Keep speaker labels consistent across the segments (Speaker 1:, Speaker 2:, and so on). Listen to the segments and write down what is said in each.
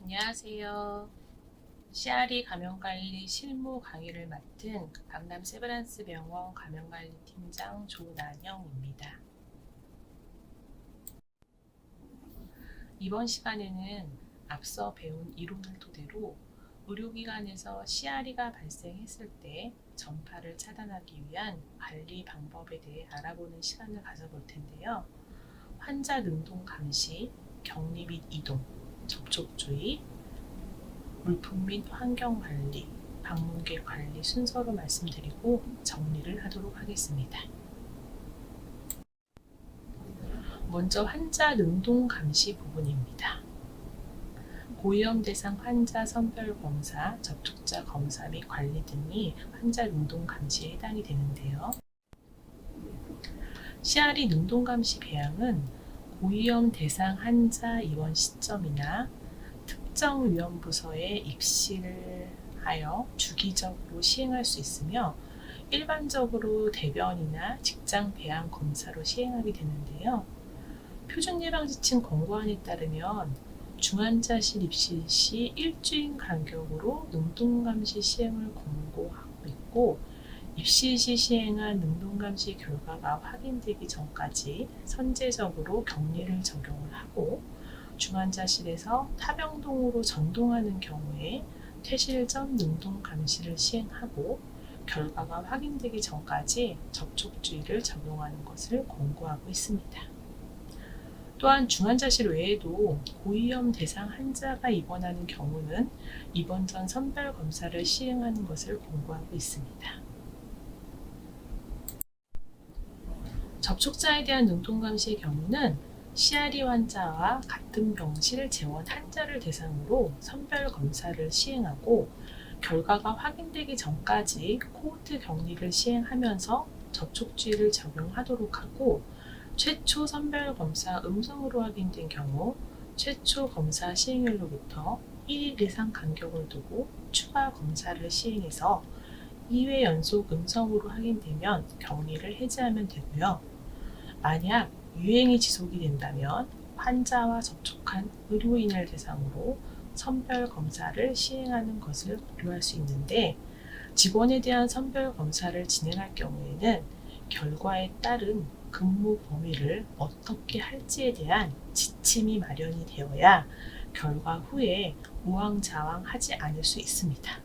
Speaker 1: 안녕하세요. CRE 감염관리 실무 강의를 맡은 강남 세브란스 병원 감염관리팀장 조난영입니다. 이번 시간에는 앞서 배운 이론을 토대로 의료기관에서 CRE가 발생했을 때 전파를 차단하기 위한 관리 방법에 대해 알아보는 시간을 가져볼 텐데요. 환자 능동 감시, 격리 및 이동, 접촉 주의, 물품 및 환경 관리, 방문객 관리 순서로 말씀드리고 정리를 하도록 하겠습니다. 먼저 환자 능동 감시 부분입니다. 고위험 대상 환자 선별 검사, 접촉자 검사 및 관리 등이 환자 능동 감시에 해당이 되는데요. CRE 능동 감시 배양은 고위험 대상 환자 입원 시점이나 특정 위험부서에 입실을 하여 주기적으로 시행할 수 있으며 일반적으로 대변이나 직장 배양 검사로 시행하게 되는데요. 표준 예방 지침 권고안에 따르면 중환자실 입실 시 일주일 간격으로 능동감시 시행을 권고하고 있고, 입실 시 시행한 능동감시 결과가 확인되기 전까지 선제적으로 격리를 적용을 하고, 중환자실에서 타병동으로 전동하는 경우에 퇴실 전 능동 감시를 시행하고, 결과가 확인되기 전까지 접촉주의를 적용하는 것을 권고하고 있습니다. 또한 중환자실 외에도 고위험 대상 환자가 입원하는 경우는 입원 전 선별 검사를 시행하는 것을 권고하고 있습니다. 접촉자에 대한 능동 감시의 경우는 CRE 환자와 같은 병실 재원 환자를 대상으로 선별 검사를 시행하고, 결과가 확인되기 전까지 코호트 격리를 시행하면서 접촉주의를 적용하도록 하고, 최초 선별 검사 음성으로 확인된 경우 최초 검사 시행일로부터 1일 이상 간격을 두고 추가 검사를 시행해서 2회 연속 음성으로 확인되면 격리를 해제하면 되고요. 만약 유행이 지속이 된다면 환자와 접촉한 의료인을 대상으로 선별 검사를 시행하는 것을 고려할 수 있는데, 직원에 대한 선별 검사를 진행할 경우에는 결과에 따른 근무 범위를 어떻게 할지에 대한 지침이 마련이 되어야 결과 후에 우왕좌왕하지 않을 수 있습니다.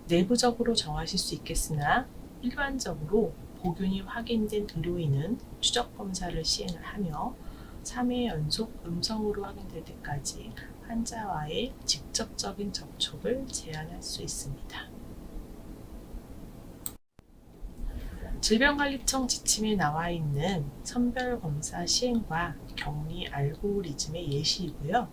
Speaker 1: 내부적으로 정하실 수 있겠으나 일반적으로 보균이 확인된 의료인은 추적검사를 시행을 하며 3회 연속 음성으로 확인될 때까지 환자와의 직접적인 접촉을 제한할 수 있습니다. 질병관리청 지침에 나와 있는 선별검사 시행과 격리 알고리즘의 예시이고요.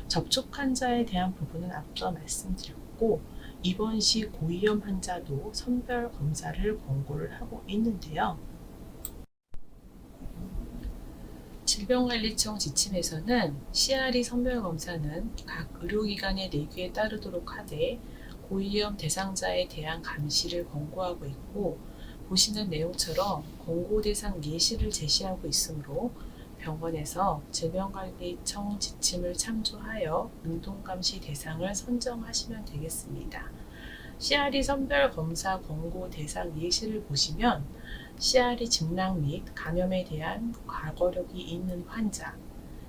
Speaker 1: 접촉 환자에 대한 부분은 앞서 말씀드렸고, 입원 시 고위험 환자도 선별 검사를 권고를 하고 있는데요. 질병관리청 지침에서는 CRE 선별 검사는 각 의료기관의 내규에 따르도록 하되 고위험 대상자에 대한 감시를 권고하고 있고, 보시는 내용처럼 권고 대상 예시를 제시하고 있으므로 병원에서 질병관리청 지침을 참조하여 능동감시 대상을 선정하시면 되겠습니다. CRE 선별 검사 권고 대상 예시를 보시면 CRE 증락 및 감염에 대한 과거력이 있는 환자,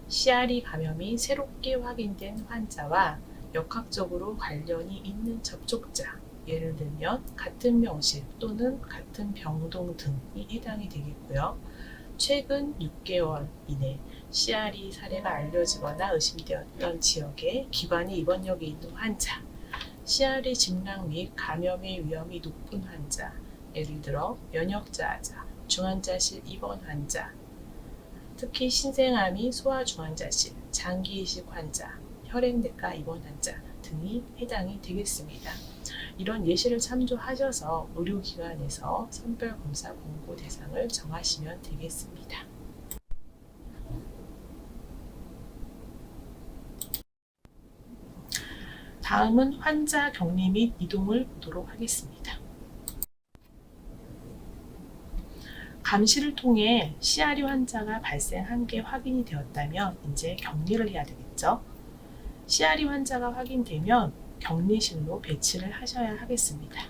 Speaker 1: CRE 감염이 새롭게 확인된 환자와 역학적으로 관련이 있는 접촉자, 예를 들면 같은 병실 또는 같은 병동 등이 해당이 되겠고요. 최근 6개월 이내 CRE 사례가 알려지거나 의심되었던 지역에 기관이 입원력이 있는 환자, CRE 증락 및 감염의 위험이 높은 환자, 예를 들어 면역자아자, 중환자실 입원 환자, 특히 신생아및 소아중환자실, 장기이식 환자, 혈액내과 입원 환자 등이 해당이 되겠습니다. 이런 예시를 참조하셔서 의료기관에서 선별검사 권고 대상을 정하시면 되겠습니다. 다음은 환자 격리 및 이동을 보도록 하겠습니다. 감시를 통해 CRE 환자가 발생한 게 확인이 되었다면 이제 격리를 해야 되겠죠. CRE 환자가 확인되면 격리실로 배치를 하셔야 하겠습니다.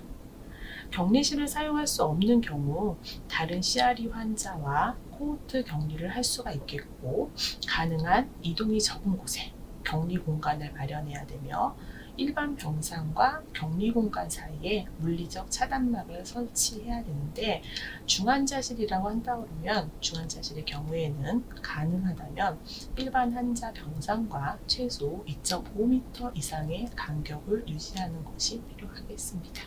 Speaker 1: 격리실을 사용할 수 없는 경우 다른 CRE 환자와 코호트 격리를 할 수가 있겠고, 가능한 이동이 적은 곳에 격리 공간을 마련해야 되며 일반 병상과 격리 공간 사이에 물리적 차단막을 설치해야 되는데, 중환자실이라고 한다 그러면 중환자실의 경우에는 가능하다면 일반 환자 병상과 최소 2.5m 이상의 간격을 유지하는 것이 필요하겠습니다.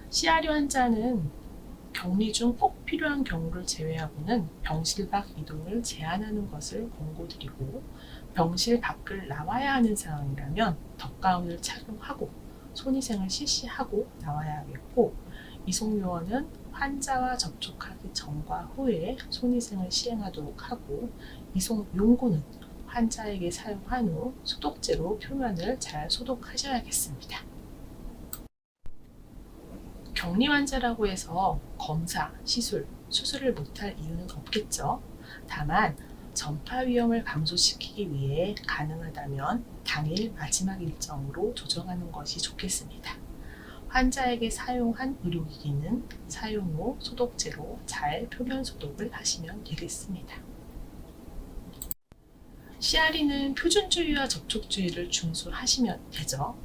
Speaker 1: CRE 환자는 격리 중 꼭 필요한 경우를 제외하고는 병실 밖 이동을 제한하는 것을 권고드리고, 병실 밖을 나와야 하는 상황이라면 덧가운을 착용하고 손위생을 실시하고 나와야 하겠고, 이송요원은 환자와 접촉하기 전과 후에 손위생을 시행하도록 하고, 이송용구는 환자에게 사용한 후 소독제로 표면을 잘 소독하셔야겠습니다. 격리 환자라고 해서 검사, 시술, 수술을 못할 이유는 없겠죠. 다만 전파 위험을 감소시키기 위해 가능하다면 당일 마지막 일정으로 조정하는 것이 좋겠습니다. 환자에게 사용한 의료기기는 사용 후 소독제로 잘 표면 소독을 하시면 되겠습니다. CRE는 표준주의와 접촉주의를 준수하시면 되죠.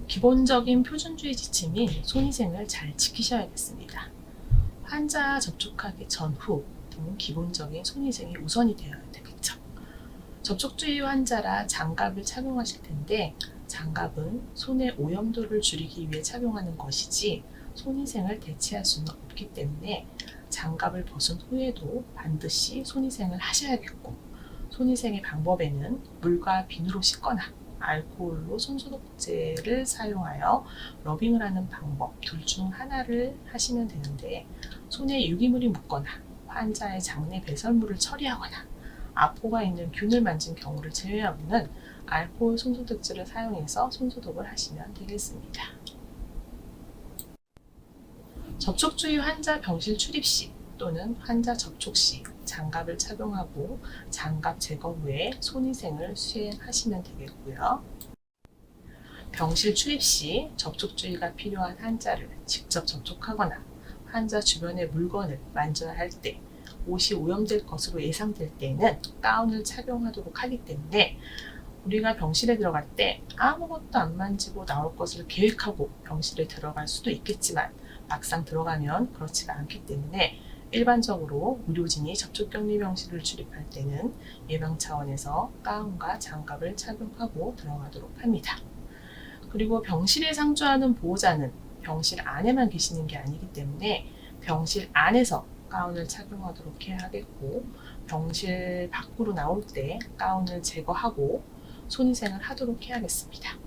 Speaker 1: 기본적인 표준주의 지침인 손위생을 잘 지키셔야겠습니다. 환자 접촉하기 전후 등 기본적인 손위생이 우선이 되어야 되겠죠. 접촉주의 환자라 장갑을 착용하실 텐데, 장갑은 손의 오염도를 줄이기 위해 착용하는 것이지 손위생을 대체할 수는 없기 때문에 장갑을 벗은 후에도 반드시 손위생을 하셔야겠고, 손위생의 방법에는 물과 비누로 씻거나 알코올로 손소독제를 사용하여 러빙을 하는 방법 둘 중 하나를 하시면 되는데, 손에 유기물이 묻거나 환자의 장내 배설물을 처리하거나 아포가 있는 균을 만진 경우를 제외하고는 알코올 손소독제를 사용해서 손소독을 하시면 되겠습니다. 접촉주의 환자 병실 출입 시 또는 환자 접촉 시 장갑을 착용하고 장갑 제거 후에 손위생을 수행하시면 되겠고요. 병실 출입 시 접촉주의가 필요한 환자를 직접 접촉하거나 환자 주변의 물건을 만져야 할 때, 옷이 오염될 것으로 예상될 때에는 가운을 착용하도록 하기 때문에, 우리가 병실에 들어갈 때 아무것도 안 만지고 나올 것을 계획하고 병실에 들어갈 수도 있겠지만 막상 들어가면 그렇지가 않기 때문에 일반적으로 의료진이 접촉격리 병실을 출입할 때는 예방 차원에서 가운과 장갑을 착용하고 들어가도록 합니다. 그리고 병실에 상주하는 보호자는 병실 안에만 계시는 게 아니기 때문에 병실 안에서 가운을 착용하도록 해야 하겠고, 병실 밖으로 나올 때 가운을 제거하고 손위생을 하도록 해야겠습니다.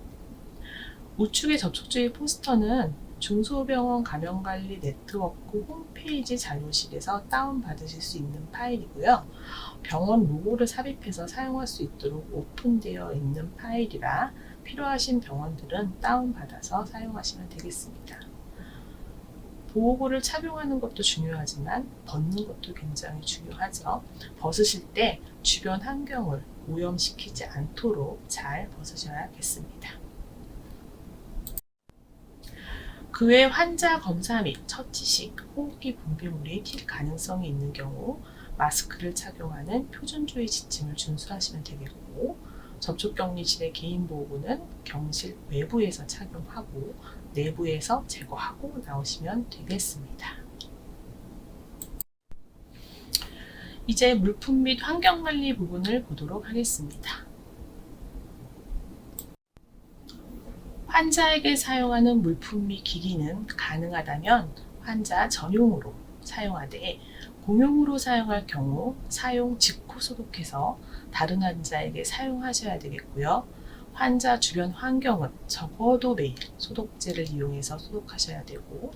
Speaker 1: 우측의 접촉주의 포스터는 중소병원 감염관리 네트워크 홈페이지 자료실에서 다운받으실 수 있는 파일이고요. 병원 로고를 삽입해서 사용할 수 있도록 오픈되어 있는 파일이라 필요하신 병원들은 다운받아서 사용하시면 되겠습니다. 보호구를 착용하는 것도 중요하지만 벗는 것도 굉장히 중요하죠. 벗으실 때 주변 환경을 오염시키지 않도록 잘 벗으셔야겠습니다. 그 외 환자 검사 및 처치 시 호흡기 분비물이 튈 가능성이 있는 경우 마스크를 착용하는 표준주의 지침을 준수하시면 되겠고, 접촉격리실의 개인보호구는 경실 외부에서 착용하고 내부에서 제거하고 나오시면 되겠습니다. 이제 물품 및 환경관리 부분을 보도록 하겠습니다. 환자에게 사용하는 물품 및 기기는 가능하다면 환자 전용으로 사용하되, 공용으로 사용할 경우 사용 직후 소독해서 다른 환자에게 사용하셔야 되겠고요. 환자 주변 환경은 적어도 매일 소독제를 이용해서 소독하셔야 되고,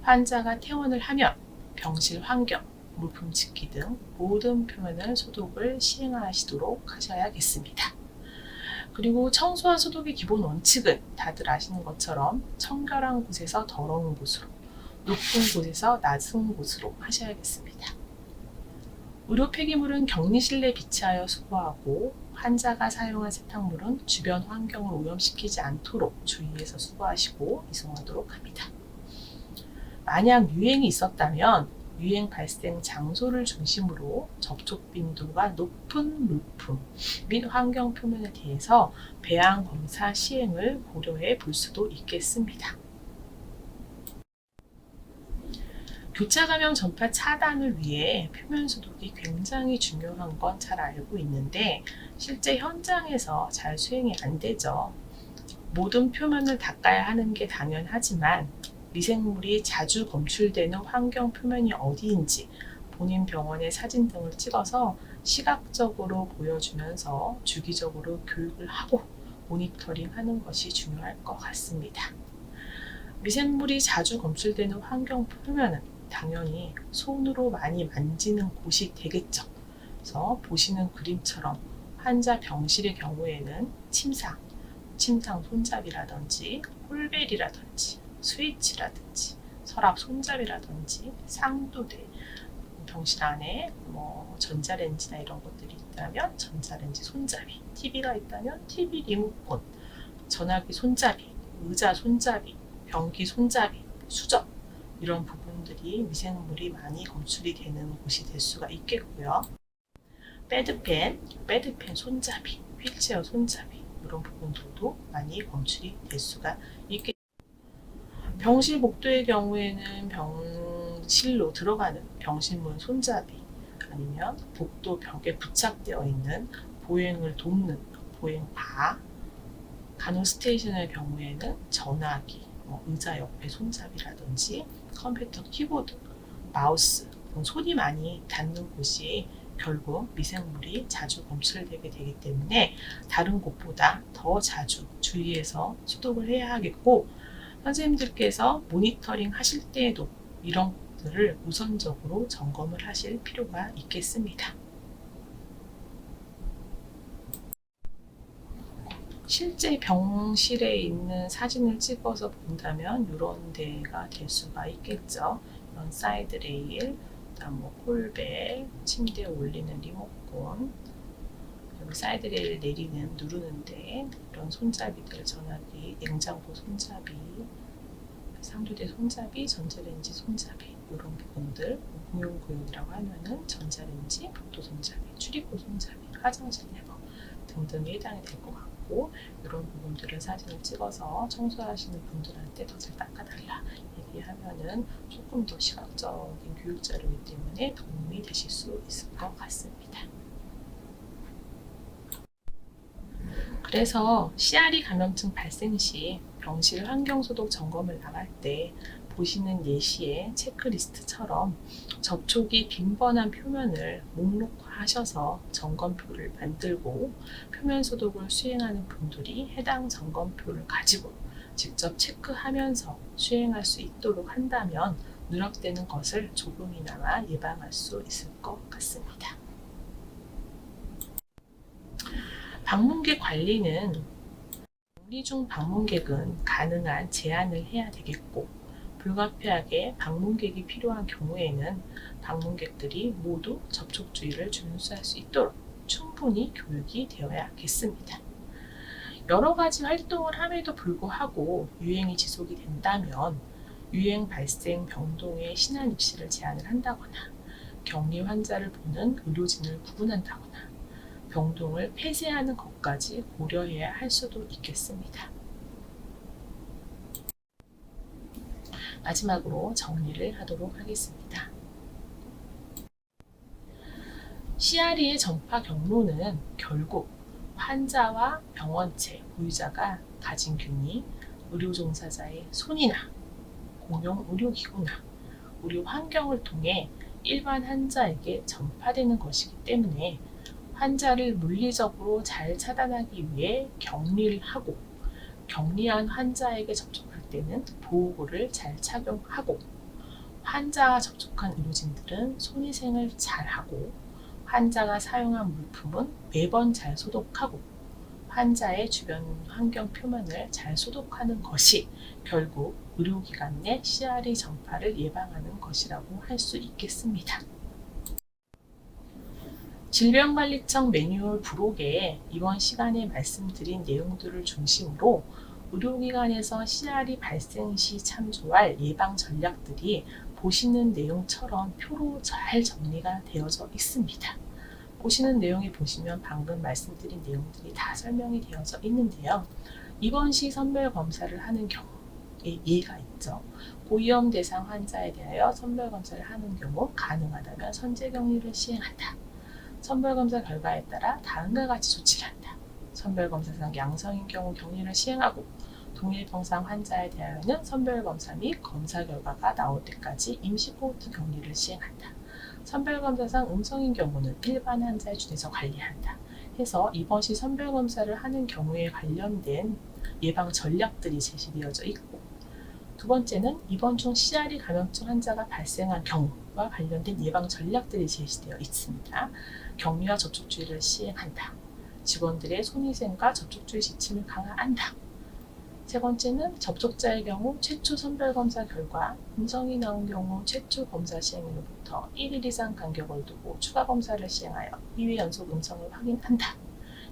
Speaker 1: 환자가 퇴원을 하면 병실 환경, 물품 짓기 등 모든 표면을 소독을 시행하시도록 하셔야겠습니다. 그리고 청소와 소독의 기본 원칙은 다들 아시는 것처럼 청결한 곳에서 더러운 곳으로, 높은 곳에서 낮은 곳으로 하셔야겠습니다. 의료 폐기물은 격리실내에 비치하여 수거하고 환자가 사용한 세탁물은 주변 환경을 오염시키지 않도록 주의해서 수거하시고 이송하도록 합니다. 만약 유행이 있었다면 유행 발생 장소를 중심으로 접촉 빈도가 높은 물품 및 환경 표면에 대해서 배양 검사 시행을 고려해 볼 수도 있겠습니다. 교차 감염 전파 차단을 위해 표면 소독이 굉장히 중요한 건 잘 알고 있는데 실제 현장에서 잘 수행이 안 되죠. 모든 표면을 닦아야 하는 게 당연하지만 미생물이 자주 검출되는 환경 표면이 어디인지 본인 병원의 사진 등을 찍어서 시각적으로 보여주면서 주기적으로 교육을 하고 모니터링 하는 것이 중요할 것 같습니다. 미생물이 자주 검출되는 환경 표면은 당연히 손으로 많이 만지는 곳이 되겠죠. 그래서 보시는 그림처럼 환자 병실의 경우에는 침상 손잡이라든지 홀벨이라든지 스위치라든지 서랍 손잡이라든지 상도대, 병실 안에 전자레인지나 이런 것들이 있다면 전자레인지 손잡이, TV가 있다면 TV 리모컨, 전화기 손잡이, 의자 손잡이, 변기 손잡이, 수저 이런 부분들이 미생물이 많이 검출이 되는 곳이 될 수가 있겠고요. 배드펜 손잡이, 휠체어 손잡이 이런 부분들도 많이 검출이 될 수가 있겠죠. 병실 복도의 경우에는 병실로 들어가는 병실문 손잡이 아니면 복도 벽에 부착되어 있는 보행을 돕는 보행바, 간호 스테이션의 경우에는 전화기, 의자 옆에 손잡이라든지 컴퓨터 키보드, 마우스 등 손이 많이 닿는 곳이 결국 미생물이 자주 검출되게 되기 때문에 다른 곳보다 더 자주 주의해서 소독을 해야 하겠고 선생님들께서 모니터링 하실 때에도 이런 것들을 우선적으로 점검을 하실 필요가 있겠습니다. 실제 병실에 있는 사진을 찍어서 본다면 이런 데가 될 수가 있겠죠. 이런 사이드 레일, 그다음 홀벨, 침대에 올리는 리모컨, 여기 사이드 레일 누르는데 이런 손잡이들, 전화기, 냉장고 손잡이, 상두대 손잡이, 전자레인지 손잡이 이런 부분들, 공용구역이라고 하면은 전자레인지, 복도 손잡이, 출입구 손잡이, 화장실 레버 등등이 해당이 될 것 같고 이런 부분들을 사진을 찍어서 청소하시는 분들한테 더 잘 닦아달라 얘기하면은 조금 더 시각적인 교육 자료이기 때문에 도움이 되실 수 있을 것 같습니다. 그래서 CRE 감염증 발생 시 병실 환경소독 점검을 나갈 때 보시는 예시의 체크리스트처럼 접촉이 빈번한 표면을 목록화하셔서 점검표를 만들고 표면 소독을 수행하는 분들이 해당 점검표를 가지고 직접 체크하면서 수행할 수 있도록 한다면 누락되는 것을 조금이나마 예방할 수 있을 것 같습니다. 방문객 관리는 격리 중 방문객은 가능한 제한을 해야 되겠고 불가피하게 방문객이 필요한 경우에는 방문객들이 모두 접촉주의를 준수할 수 있도록 충분히 교육이 되어야겠습니다. 여러 가지 활동을 함에도 불구하고 유행이 지속이 된다면 유행 발생 병동의 신안 입실을 제한을 한다거나 격리 환자를 보는 의료진을 구분한다거나 병동을 폐쇄하는 것까지 고려해야 할 수도 있겠습니다. 마지막으로 정리를 하도록 하겠습니다. CRE의 전파 경로는 결국 환자와 병원체, 보유자가 가진 균이 의료 종사자의 손이나 공용 의료기구나 의료 환경을 통해 일반 환자에게 전파되는 것이기 때문에 환자를 물리적으로 잘 차단하기 위해 격리를 하고 격리한 환자에게 접촉할 때는 보호구를 잘 착용하고 환자와 접촉한 의료진들은 손위생을 잘하고 환자가 사용한 물품은 매번 잘 소독하고 환자의 주변 환경 표면을 잘 소독하는 것이 결국 의료기관 내 CRE 전파를 예방하는 것이라고 할 수 있겠습니다. 질병관리청 매뉴얼 부록에 이번 시간에 말씀드린 내용들을 중심으로 의료기관에서 CRE 발생 시 참조할 예방 전략들이 보시는 내용처럼 표로 잘 정리가 되어져 있습니다. 보시는 내용에 보시면 방금 말씀드린 내용들이 다 설명이 되어져 있는데요. 입원 시 선별 검사를 하는 경우에 예가 있죠. 고위험 대상 환자에 대하여 선별 검사를 하는 경우 가능하다면 선제 격리를 시행한다. 선별 검사 결과에 따라 다음과 같이 조치를 한다. 선별 검사상 양성인 경우 격리를 시행하고 동일병상 환자에 대하여는 선별 검사 및 검사 결과가 나올 때까지 임시 코호트 격리를 시행한다. 선별 검사상 음성인 경우는 일반 환자에 준해서 관리한다. 해서 입원 시 선별 검사를 하는 경우에 관련된 예방 전략들이 제시되어져 있고, 두 번째는 입원 중 CRE 감염증 환자가 발생한 경우와 관련된 예방 전략들이 제시되어 있습니다. 격리와 접촉주의를 시행한다. 직원들의 손위생과 접촉주의 지침을 강화한다. 세 번째는 접촉자의 경우 최초 선별검사 결과 음성이 나온 경우 최초 검사 시행일로부터 1일 이상 간격을 두고 추가 검사를 시행하여 2회 연속 음성을 확인한다.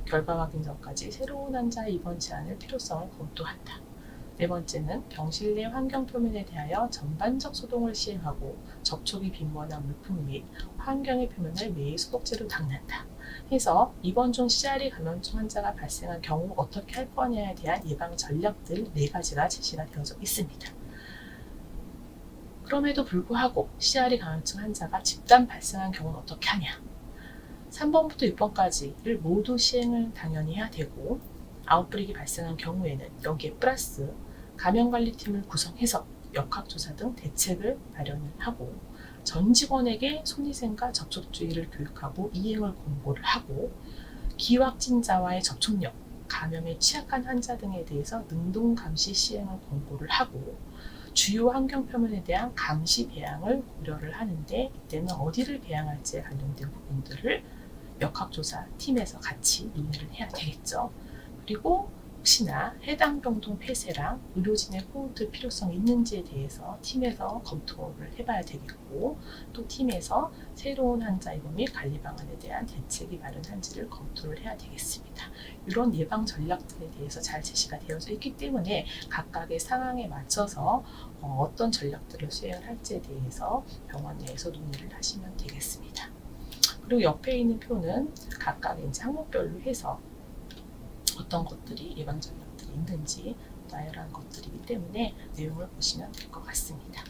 Speaker 1: 결과 확인 전까지 새로운 환자의 입원 제한의 필요성을 검토한다. 네 번째는 병실 내 환경 표면에 대하여 전반적 소독을 시행하고 접촉이 빈번한 물품 및 환경의 표면을 매일 소독제로 닦는다. 해서 입원 중 CRE 감염증 환자가 발생한 경우 어떻게 할 거냐에 대한 예방 전략들 4가지가 제시가 되어져 있습니다. 그럼에도 불구하고 CRE 감염증 환자가 집단 발생한 경우는 어떻게 하냐? 3번부터 6번까지를 모두 시행을 당연히 해야 되고, 아웃브레이크가 발생한 경우에는 여기에 플러스 감염관리팀을 구성해서 역학조사 등 대책을 마련을 하고, 전 직원에게 손위생과 접촉주의를 교육하고 이행을 공고를 하고, 기확진자와의 접촉력, 감염에 취약한 환자 등에 대해서 능동감시 시행을 공고를 하고, 주요 환경 표면에 대한 감시 배양을 고려를 하는데, 이때는 어디를 배양할지에 관련된 부분들을 역학조사 팀에서 같이 논의를 해야 되겠죠. 그리고 혹시나 해당 병동 폐쇄랑 의료진의 코호트 필요성이 있는지에 대해서 팀에서 검토를 해봐야 되겠고, 또 팀에서 새로운 환자 입원 및 관리 방안에 대한 대책이 마련한지를 검토를 해야 되겠습니다. 이런 예방 전략들에 대해서 잘 제시가 되어져 있기 때문에 각각의 상황에 맞춰서 어떤 전략들을 수행을 할지에 대해서 병원 내에서 논의를 하시면 되겠습니다. 그리고 옆에 있는 표는 각각의 이제 항목별로 해서 어떤 것들이 예방 전략들이 있는지 나열한 것들이기 때문에 내용을 보시면 될 것 같습니다.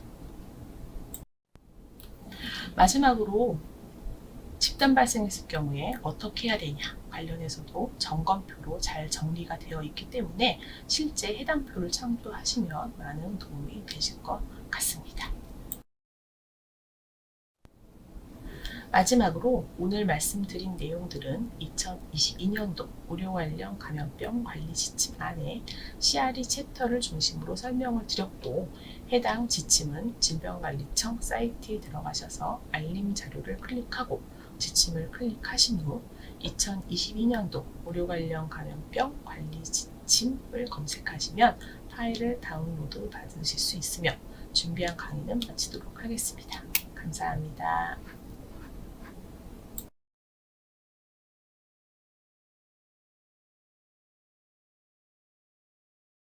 Speaker 1: 마지막으로 집단 발생했을 경우에 어떻게 해야 되냐 관련해서도 점검표로 잘 정리가 되어 있기 때문에 실제 해당 표를 참조하시면 많은 도움이 되실 것 같습니다. 마지막으로 오늘 말씀드린 내용들은 2022년도 의료 관련 감염병 관리 지침 안에 CRE 챕터를 중심으로 설명을 드렸고, 해당 지침은 질병관리청 사이트에 들어가셔서 알림 자료를 클릭하고 지침을 클릭하신 후 2022년도 의료 관련 감염병 관리 지침을 검색하시면 파일을 다운로드 받으실 수 있으며 준비한 강의는 마치도록 하겠습니다. 감사합니다.